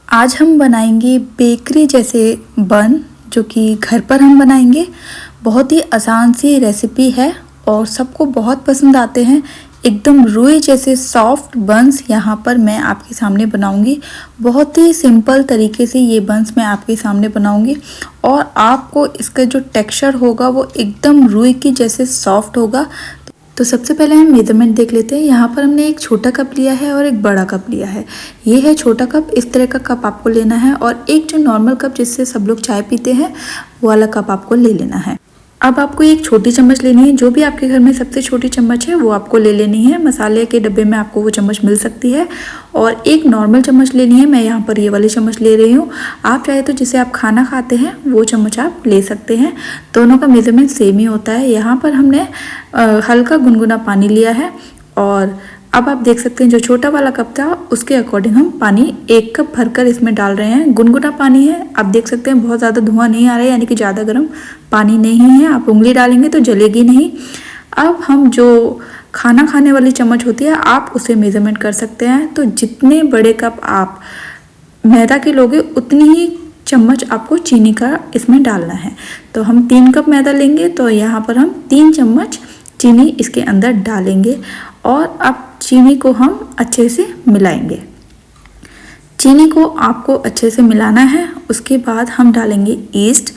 आज हम बनाएंगे बेकरी जैसे बन, जो कि घर पर हम बनाएंगे। बहुत ही आसान सी रेसिपी है और सबको बहुत पसंद आते हैं। एकदम रुई जैसे सॉफ्ट बन्स यहाँ पर मैं आपके सामने बनाऊंगी। बहुत ही सिंपल तरीके से ये बन्स मैं आपके सामने बनाऊंगी और आपको इसका जो टेक्सचर होगा वो एकदम रुई की जैसे सॉफ्ट होगा। तो सबसे पहले हम मेजरमेंट देख लेते हैं। यहाँ पर हमने एक छोटा कप लिया है और एक बड़ा कप लिया है। ये है छोटा कप, इस तरह का कप आपको लेना है, और एक जो नॉर्मल कप जिससे सब लोग चाय पीते हैं वो वाला कप आपको ले लेना है। अब आपको एक छोटी चम्मच लेनी है, जो भी आपके घर में सबसे छोटी चम्मच है वो आपको ले लेनी है। मसाले के डब्बे में आपको वो चम्मच मिल सकती है। और एक नॉर्मल चम्मच लेनी है, मैं यहाँ पर ये वाली चम्मच ले रही हूँ। आप चाहे तो जिसे आप खाना खाते हैं वो चम्मच आप ले सकते हैं। दोनों का मेजरमेंट सेम ही होता है। यहाँ पर हमने हल्का गुनगुना पानी लिया है और अब आप देख सकते हैं जो छोटा वाला कप था उसके अकॉर्डिंग हम पानी 1 कप भरकर इसमें डाल रहे हैं। गुनगुना पानी है, आप देख सकते हैं बहुत ज़्यादा धुआं नहीं आ रहा है, यानी कि ज़्यादा गर्म पानी नहीं है। आप उंगली डालेंगे तो जलेगी नहीं। अब हम जो खाना खाने वाली चम्मच होती है आप उसे मेजरमेंट कर सकते हैं। तो जितने बड़े कप आप मैदा के लोगे उतनी ही चम्मच आपको चीनी का इसमें डालना है। तो हम 3 कप मैदा लेंगे तो यहाँ पर हम 3 चम्मच चीनी इसके अंदर डालेंगे और अब चीनी को हम अच्छे से मिलाएंगे। चीनी को आपको अच्छे से मिलाना है। उसके बाद हम डालेंगे ईस्ट।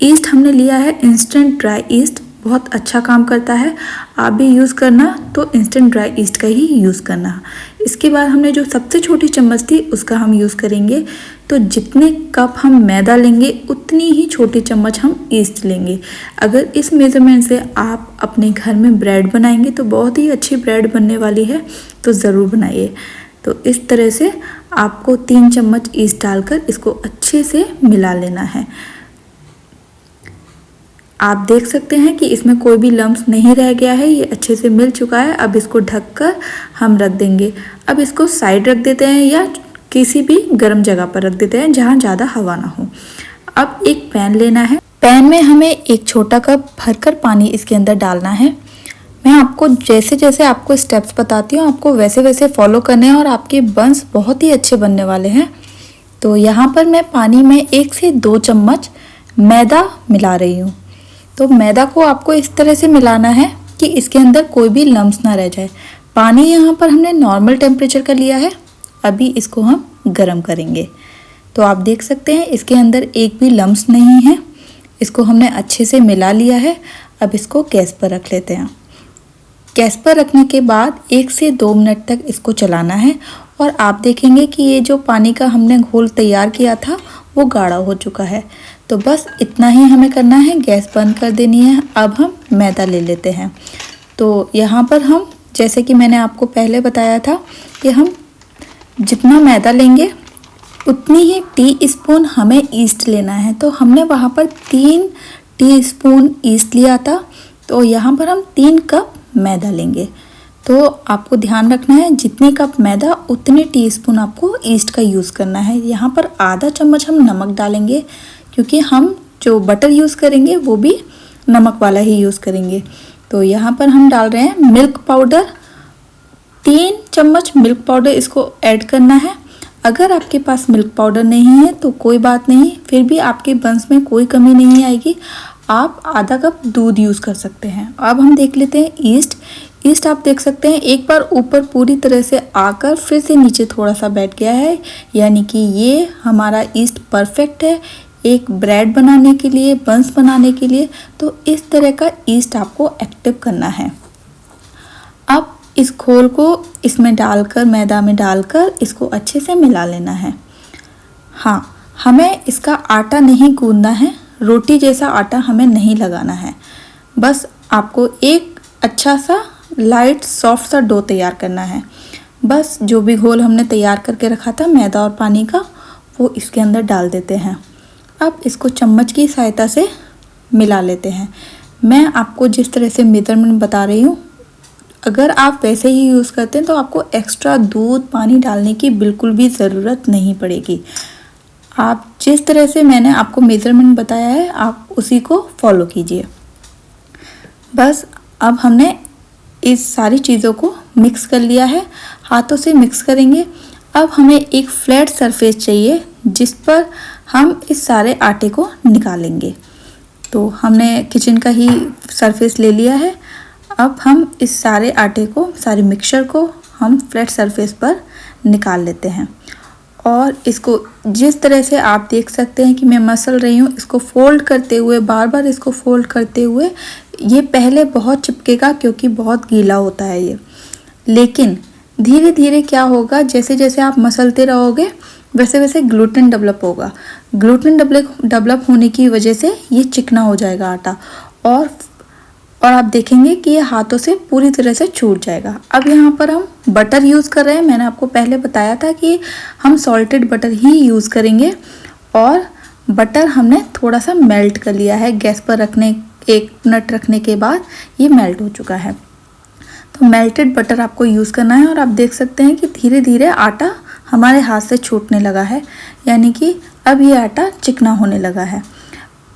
ईस्ट हमने लिया है इंस्टेंट ड्राई ईस्ट, बहुत अच्छा काम करता है। आप भी यूज़ करना तो इंस्टेंट ड्राई ईस्ट का ही यूज़ करना। इसके बाद हमने जो सबसे छोटी चम्मच थी उसका हम यूज़ करेंगे। तो जितने कप हम मैदा लेंगे उतनी ही छोटी चम्मच हम ईस्ट लेंगे। अगर इस मेज़रमेंट से आप अपने घर में ब्रेड बनाएंगे तो बहुत ही अच्छी ब्रेड बनने वाली है, तो ज़रूर बनाइए। तो इस तरह से आपको 3 चम्मच ईस्ट डालकर इसको अच्छे से मिला लेना है। आप देख सकते हैं कि इसमें कोई भी लम्स नहीं रह गया है, ये अच्छे से मिल चुका है। अब इसको ढककर हम रख देंगे। अब इसको साइड रख देते हैं या किसी भी गर्म जगह पर रख देते हैं जहाँ ज़्यादा हवा ना हो। अब एक पैन लेना है। पैन में हमें एक छोटा कप भरकर पानी इसके अंदर डालना है। मैं आपको जैसे जैसे आपको स्टेप्स बताती हूँ आपको वैसे वैसे फॉलो करने हैं और आपके बन्स बहुत ही अच्छे बनने वाले हैं। तो यहाँ पर मैं पानी में 1 से 2 चम्मच मैदा मिला रही हूँ। तो मैदा को आपको इस तरह से मिलाना है कि इसके अंदर कोई भी लम्स ना रह जाए। पानी यहाँ पर हमने नॉर्मल टेम्परेचर का लिया है, अभी इसको हम गरम करेंगे। तो आप देख सकते हैं इसके अंदर एक भी लम्स नहीं है। इसको हमने अच्छे से मिला लिया है। अब इसको गैस पर रख लेते हैं। गैस पर रखने के बाद 1 से 2 मिनट तक इसको चलाना है और आप देखेंगे कि ये जो पानी का हमने घोल तैयार किया था वो गाढ़ा हो चुका है। तो बस इतना ही हमें करना है, गैस बंद कर देनी है। अब हम मैदा ले लेते हैं। तो यहाँ पर हम जैसे कि मैंने आपको पहले बताया था कि हम जितना मैदा लेंगे उतनी ही टीस्पून हमें ईस्ट लेना है। तो हमने वहाँ पर 3 टीस्पून ईस्ट लिया था, तो यहाँ पर हम 3 कप मैदा लेंगे। तो आपको ध्यान रखना है जितनी कप मैदा उतने टीस्पून आपको ईस्ट का यूज़ करना है। यहाँ पर आधा चम्मच हम नमक डालेंगे, क्योंकि हम जो बटर यूज़ करेंगे वो भी नमक वाला ही यूज़ करेंगे। तो यहाँ पर हम डाल रहे हैं मिल्क पाउडर, 3 चम्मच मिल्क पाउडर इसको ऐड करना है। अगर आपके पास मिल्क पाउडर नहीं है तो कोई बात नहीं, फिर भी आपके बन्स में कोई कमी नहीं आएगी। आप आधा कप दूध यूज़ कर सकते हैं। अब हम देख लेते हैं ईस्ट। ईस्ट आप देख सकते हैं एक बार ऊपर पूरी तरह से आकर फिर से नीचे थोड़ा सा बैठ गया है, यानी कि ये हमारा ईस्ट परफेक्ट है एक ब्रेड बनाने के लिए, बन्स बनाने के लिए। तो इस तरह का ईस्ट आपको एक्टिव करना है। अब इस घोल को इसमें डालकर, मैदा में डालकर इसको अच्छे से मिला लेना है। हाँ, हमें इसका आटा नहीं गूंदना है, रोटी जैसा आटा हमें नहीं लगाना है। बस आपको एक अच्छा सा लाइट सॉफ्ट सा डो तैयार करना है। बस जो भी घोल हमने तैयार करके रखा था मैदा और पानी का, वो इसके अंदर डाल देते हैं। अब इसको चम्मच की सहायता से मिला लेते हैं। मैं आपको जिस तरह से मेजरमेंट बता रही हूँ, अगर आप वैसे ही यूज़ करते हैं तो आपको एक्स्ट्रा दूध पानी डालने की बिल्कुल भी ज़रूरत नहीं पड़ेगी। आप जिस तरह से मैंने आपको मेजरमेंट बताया है आप उसी को फॉलो कीजिए। बस अब हमने इस सारी चीज़ों को मिक्स कर लिया है, हाथों से मिक्स करेंगे। अब हमें एक फ्लैट सरफेस चाहिए जिस पर हम इस सारे आटे को निकालेंगे। तो हमने किचन का ही सरफेस ले लिया है। अब हम इस सारे आटे को, सारे मिक्सचर को हम फ्लैट सरफेस पर निकाल लेते हैं। और इसको जिस तरह से आप देख सकते हैं कि मैं मसल रही हूँ, इसको फोल्ड करते हुए, बार बार इसको फोल्ड करते हुए, ये पहले बहुत चिपकेगा क्योंकि बहुत गीला होता है ये, लेकिन धीरे धीरे क्या होगा, जैसे जैसे आप मसलते रहोगे वैसे वैसे ग्लूटेन डेवलप होगा। ग्लूटेन डेवलप होने की वजह से ये चिकना हो जाएगा आटा, और आप देखेंगे कि ये हाथों से पूरी तरह से छूट जाएगा। अब यहाँ पर हम बटर यूज़ कर रहे हैं। मैंने आपको पहले बताया था कि हम सॉल्टेड बटर ही यूज़ करेंगे, और बटर हमने थोड़ा सा मेल्ट कर लिया है। गैस पर 1 मिनट रखने के बाद ये मेल्ट हो चुका है। तो मेल्टेड बटर आपको यूज़ करना है, और आप देख सकते हैं कि धीरे धीरे आटा हमारे हाथ से छूटने लगा है, यानी कि अब ये आटा चिकना होने लगा है।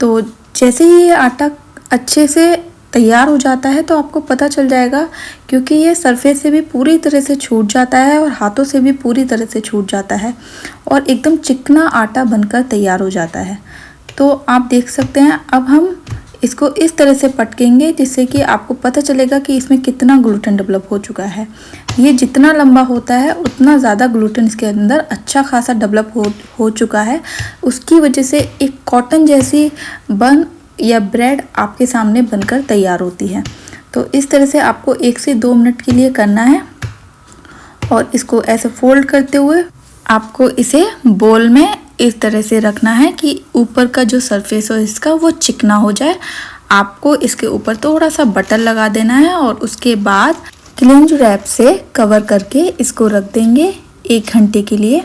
तो जैसे ही ये आटा अच्छे से तैयार हो जाता है तो आपको पता चल जाएगा, क्योंकि ये सरफेस से भी पूरी तरह से छूट जाता है और हाथों से भी पूरी तरह से छूट जाता है, और एकदम चिकना आटा बनकर तैयार हो जाता है। तो आप देख सकते हैं, अब हम इसको इस तरह से पटकेंगे जिससे कि आपको पता चलेगा कि इसमें कितना ग्लूटेन डेवलप हो चुका है। ये जितना लंबा होता है उतना ज़्यादा ग्लूटेन इसके अंदर अच्छा खासा डेवलप हो चुका है। उसकी वजह से एक कॉटन जैसी बन या ब्रेड आपके सामने बनकर तैयार होती है। तो इस तरह से आपको 1 से 2 मिनट के लिए करना है, और इसको ऐसे फोल्ड करते हुए आपको इसे बोल में इस तरह से रखना है कि ऊपर का जो सरफेस हो इसका वो चिकना हो जाए। आपको इसके ऊपर थोड़ा सा बटर लगा देना है, और उसके बाद क्लिंज रैप से कवर करके इसको रख देंगे 1 घंटे के लिए।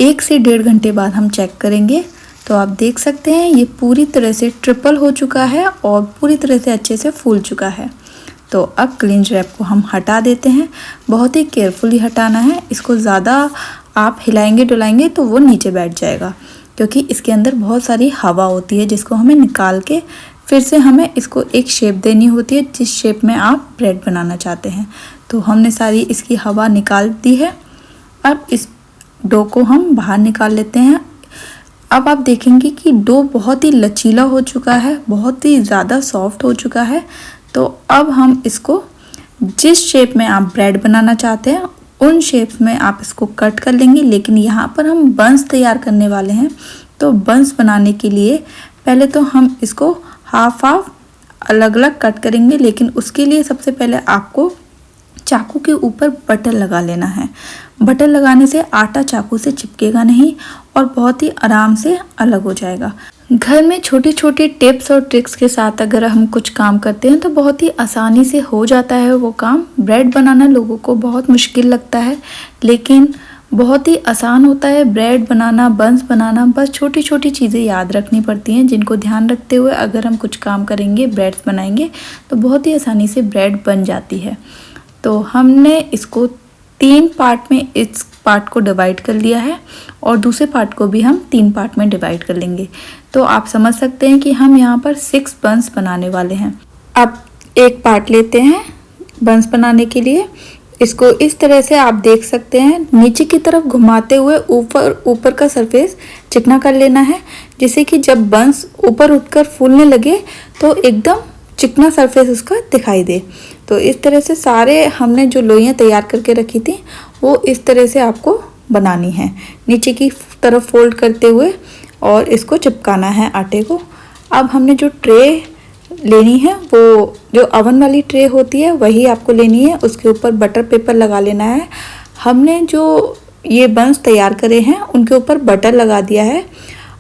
1 से 1.5 घंटे बाद हम चेक करेंगे। तो आप देख सकते हैं ये पूरी तरह से ट्रिपल हो चुका है और पूरी तरह से अच्छे से फूल चुका है। तो अब क्लिंज रैप को हम हटा देते हैं। बहुत ही केयरफुली हटाना है, इसको ज़्यादा आप हिलाएंगे डुलाएंगे तो वो नीचे बैठ जाएगा, क्योंकि इसके अंदर बहुत सारी हवा होती है जिसको हमें निकाल के फिर से हमें इसको एक शेप देनी होती है जिस शेप में आप ब्रेड बनाना चाहते हैं। तो हमने सारी इसकी हवा निकाल दी है। अब इस डो को हम बाहर निकाल लेते हैं। अब आप देखेंगे कि डो बहुत ही लचीला हो चुका है, बहुत ही ज़्यादा सॉफ्ट हो चुका है। तो अब हम इसको जिस शेप में आप ब्रेड बनाना चाहते हैं उन शेप्स में आप इसको कट कर लेंगे, लेकिन यहाँ पर हम बंस तैयार करने वाले हैं। तो बंस बनाने के लिए पहले तो हम इसको हाफ अलग अलग कट करेंगे, लेकिन उसके लिए सबसे पहले आपको चाकू के ऊपर बटर लगा लेना है। बटर लगाने से आटा चाकू से चिपकेगा नहीं और बहुत ही आराम से अलग हो जाएगा। घर में छोटी छोटी टिप्स और ट्रिक्स के साथ अगर हम कुछ काम करते हैं तो बहुत ही आसानी से हो जाता है वो काम। ब्रेड बनाना लोगों को बहुत मुश्किल लगता है, लेकिन बहुत ही आसान होता है ब्रेड बनाना, बंस बनाना। बस छोटी छोटी चीज़ें याद रखनी पड़ती हैं जिनको ध्यान रखते हुए अगर हम कुछ काम करेंगे, ब्रेड्स बनाएंगे तो बहुत ही आसानी से ब्रेड बन जाती है। तो हमने इसको 3 पार्ट में इस पार्ट को डिवाइड कर लिया है और दूसरे पार्ट को भी हम 3 पार्ट में डिवाइड कर लेंगे। तो आप समझ सकते हैं कि हम यहाँ पर 6 बंस बनाने वाले हैं। अब एक पार्ट लेते हैं बंस बनाने के लिए। इसको इस तरह से आप देख सकते हैं नीचे की तरफ घुमाते हुए ऊपर का सरफेस चिकना कर लेना है, जिससे कि जब बंस ऊपर उठकर फूलने लगे तो एकदम चिकना सरफेस उसका दिखाई दे। तो इस तरह से सारे हमने जो लोइयाँ तैयार करके रखी थी वो इस तरह से आपको बनानी है, नीचे की तरफ फोल्ड करते हुए, और इसको चिपकाना है आटे को। अब हमने जो ट्रे लेनी है वो जो ओवन वाली ट्रे होती है वही आपको लेनी है। उसके ऊपर बटर पेपर लगा लेना है। हमने जो ये बंस तैयार करे हैं उनके ऊपर बटर लगा दिया है।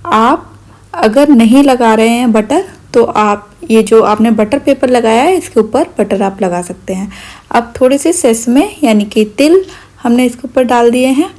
आप अगर नहीं लगा रहे हैं बटर तो आप ये जो आपने बटर पेपर लगाया है इसके ऊपर बटर आप लगा सकते हैं। अब थोड़े से सेसमे यानी कि तिल हमने इसके ऊपर डाल दिए हैं,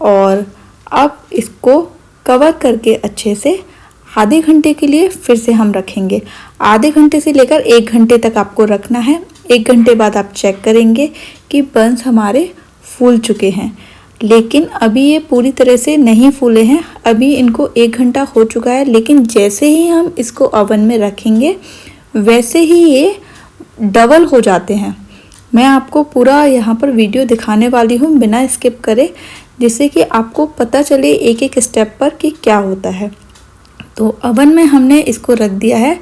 और अब इसको कवर करके अच्छे से आधे घंटे के लिए फिर से हम रखेंगे। आधे घंटे से लेकर 1 घंटे तक आपको रखना है। 1 घंटे बाद आप चेक करेंगे कि बंस हमारे फूल चुके हैं, लेकिन अभी ये पूरी तरह से नहीं फूले हैं। अभी इनको 1 घंटा हो चुका है, लेकिन जैसे ही हम इसको ओवन में रखेंगे वैसे ही ये डबल हो जाते हैं। मैं आपको पूरा यहाँ पर वीडियो दिखाने वाली हूँ बिना स्किप करे, जिससे कि आपको पता चले एक एक स्टेप पर कि क्या होता है। तो अवन में हमने इसको रख दिया है।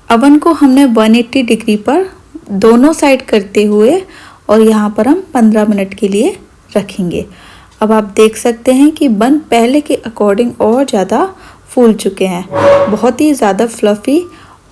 अवन को हमने 180 डिग्री पर दोनों साइड करते हुए और यहाँ पर हम 15 मिनट के लिए रखेंगे। अब आप देख सकते हैं कि बन पहले के अकॉर्डिंग और ज़्यादा फूल चुके हैं, बहुत ही ज़्यादा फ्लफ़ी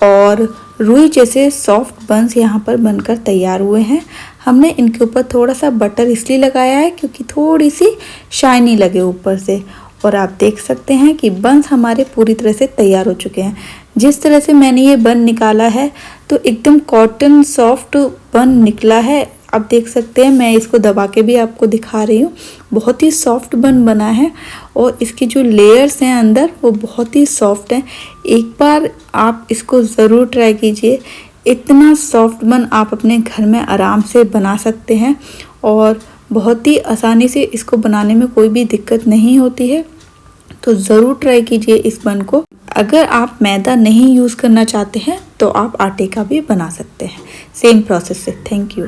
और रुई जैसे सॉफ्ट बन्स यहाँ पर बनकर तैयार हुए हैं। हमने इनके ऊपर थोड़ा सा बटर इसलिए लगाया है क्योंकि थोड़ी सी शाइनी लगे ऊपर से। और आप देख सकते हैं कि बन्स हमारे पूरी तरह से तैयार हो चुके हैं। जिस तरह से मैंने ये बन निकाला है तो एकदम कॉटन सॉफ्ट बन निकला है। आप देख सकते हैं, मैं इसको दबा के भी आपको दिखा रही हूँ। बहुत ही सॉफ्ट बन बना है और इसकी जो लेयर्स हैं अंदर वो बहुत ही सॉफ्ट हैं। एक बार आप इसको ज़रूर ट्राई कीजिए। इतना सॉफ्ट बन आप अपने घर में आराम से बना सकते हैं और बहुत ही आसानी से इसको बनाने में कोई भी दिक्कत नहीं होती है। तो ज़रूर ट्राई कीजिए इस बन को। अगर आप मैदा नहीं यूज़ करना चाहते हैं तो आप आटे का भी बना सकते हैं, सेम प्रोसेस से। Thank you.